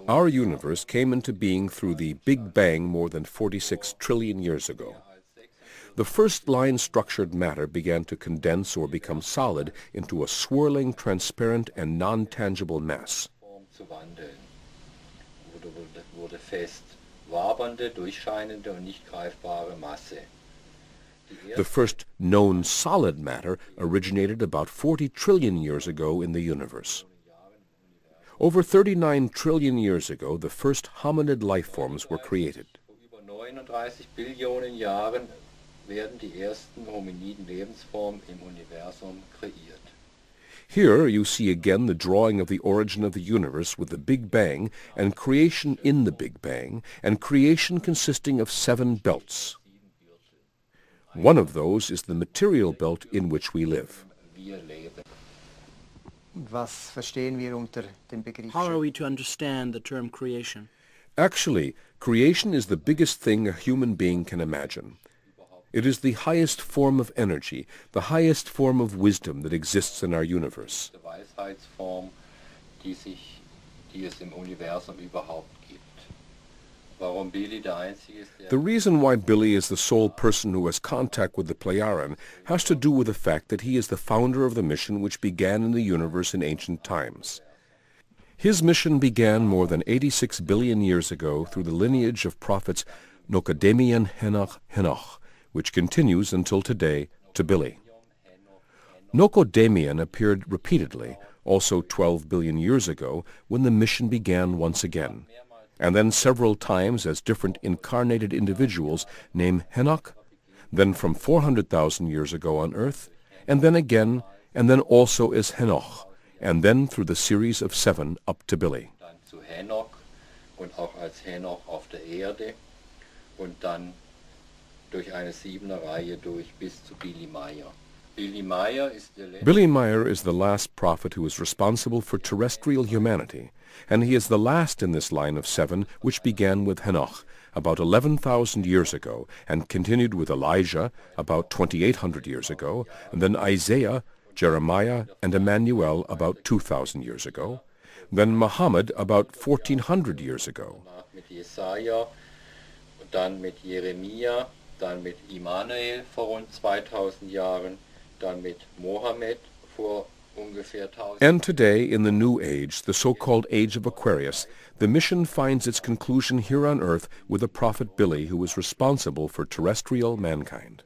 Our universe came into being through the Big Bang more than 46 trillion years ago. The first line-structured matter began to condense or become solid into a swirling, transparent, and non-tangible mass. The first known solid matter originated about 40 trillion years ago in the universe. Over 39 trillion years ago, the first hominid life forms were created. Here you see again the drawing of the origin of the universe with the Big Bang and creation in the Big Bang, and creation consisting of 7 belts. One of those is the material belt in which we live. How are we to understand the term creation? Actually, creation is the biggest thing a human being can imagine. It is the highest form of energy, the highest form of wisdom that exists in our universe. The reason why Billy is the sole person who has contact with the pleiadian has to do with the fact that he is the founder of the mission which began in the universe in ancient times. His mission began more than 86 billion years ago through the lineage of prophets Nokodemian Henoch, which continues until today to Billy. Nokodemian appeared repeatedly, also 12 billion years ago, when the mission began once again, and then several times as different incarnated individuals named Henoch, then from 400,000 years ago on Earth, and then again, and then also as Henoch, and then through the series of 7 up to Billy. Billy Meyer is the last prophet who is responsible for terrestrial humanity, and he is the last in this line of 7 which began with Henoch about 11,000 years ago and continued with Elijah about 2,800 years ago, and then Isaiah, Jeremiah, and Emmanuel about 2,000 years ago, then Muhammad about 1,400 years ago. Dann mit Jeremia, dann mit Immanuel vor rund 2000 Jahren, dann mit Mohammed vor ungefähr 1000. And today, in the New Age, the so-called Age of Aquarius, the mission finds its conclusion here on Earth with the prophet Billy, who is responsible for terrestrial mankind.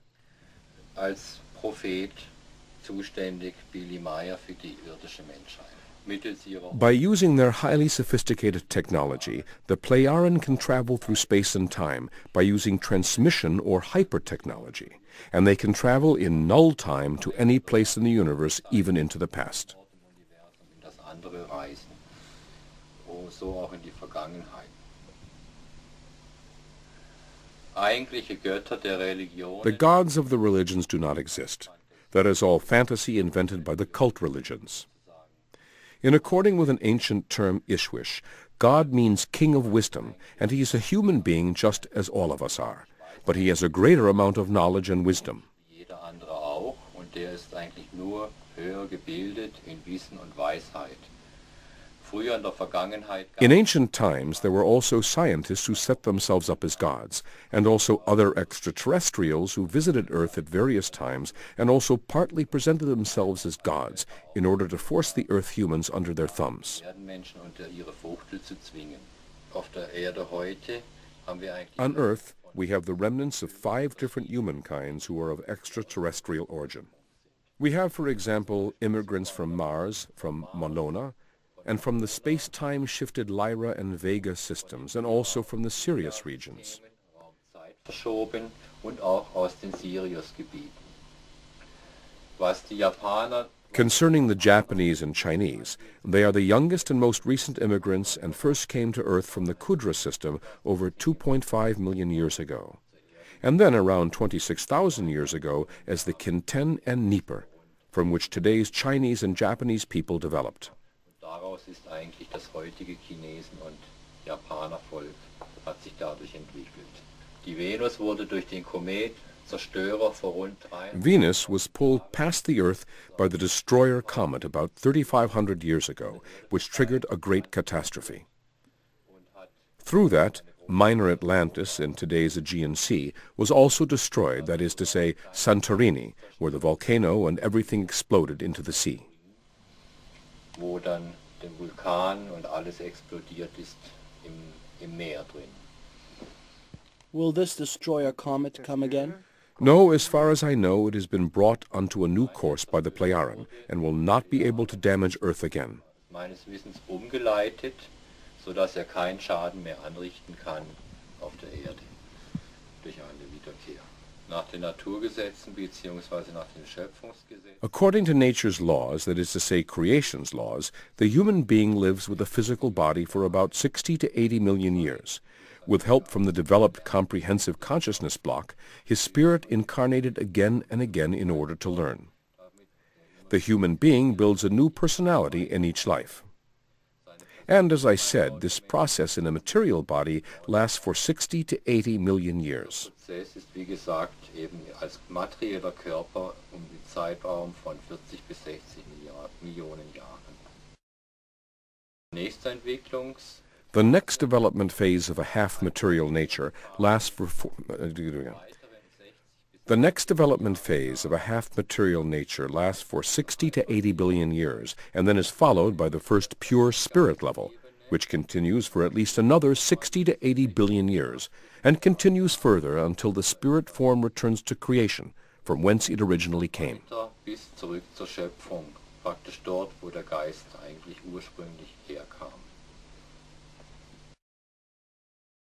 Als Prophet zuständig Billy Meyer für die irdische Menschheit. By using their highly sophisticated technology, the pleiadian can travel through space and time by using transmission or hypertechnology, and they can travel in null time to any place in the universe, even into the past. The gods of the religions do not exist. That is all fantasy invented by the cult religions. In according with an ancient term Ishwish, God means king of wisdom, and he is a human being just as all of us are. But he has a greater amount of knowledge and wisdom. In ancient times, there were also scientists who set themselves up as gods, and also other extraterrestrials who visited Earth at various times and also partly presented themselves as gods in order to force the Earth humans under their thumbs. On Earth, we have the remnants of 5 different humankinds who are of extraterrestrial origin. We have, for example, immigrants from Mars, from Monona, and from the space-time-shifted Lyra and Vega systems, and also from the Sirius regions. Concerning the Japanese and Chinese, they are the youngest and most recent immigrants and first came to Earth from the Kudra system over 2.5 million years ago, and then around 26,000 years ago as the Kinten and Nippur, from which today's Chinese and Japanese people developed. Daraus ist eigentlich das heutige Chinesen- und Japanervolk hat sich dadurch entwickelt. Die Venus wurde durch den Komet Zerstörer vor rund 3. Venus was pulled past the Earth by the destroyer comet about 3,500 years ago, which triggered a great catastrophe. Through that, Minor Atlantis in today's Aegean Sea was also destroyed, that is to say, Santorini, where the volcano and everything exploded into the sea. Wo dann der Vulkan und alles explodiert ist im Meer drin. Will this destroyer comet come again? No, as far as I know, it has been brought onto a new course by the Pleiadians and will not be able to damage Earth again. Meines Wissens umgeleitet, sodass keinen Schaden mehr anrichten kann auf der Erde durch eine Wiederkehr. Nach den Naturgesetzen bzw. nach den Schöpfungsgesetzen. According to nature's laws, that is to say creation's laws, the human being lives with a physical body for about 60 to 80 million years. With help from the developed comprehensive consciousness block, his spirit incarnated again and again in order to learn. The human being builds a new personality in each life. And as I said, this process in a material body lasts for 60 to 80 million years. Der Prozess ist, wie gesagt, eben als materieller Körper den Zeitraum von 40 bis 60 Millionen Jahren. Nächste The next development phase of a half-material nature lasts for The next development phase of a half-material nature lasts for 60 to 80 billion years, and then is followed by the first pure spirit level, which continues for at least another 60 to 80 billion years, and continues further until the spirit form returns to creation, from whence it originally came. bis zurück zur Schöpfung, praktisch dort, wo der Geist eigentlich ursprünglich herkam.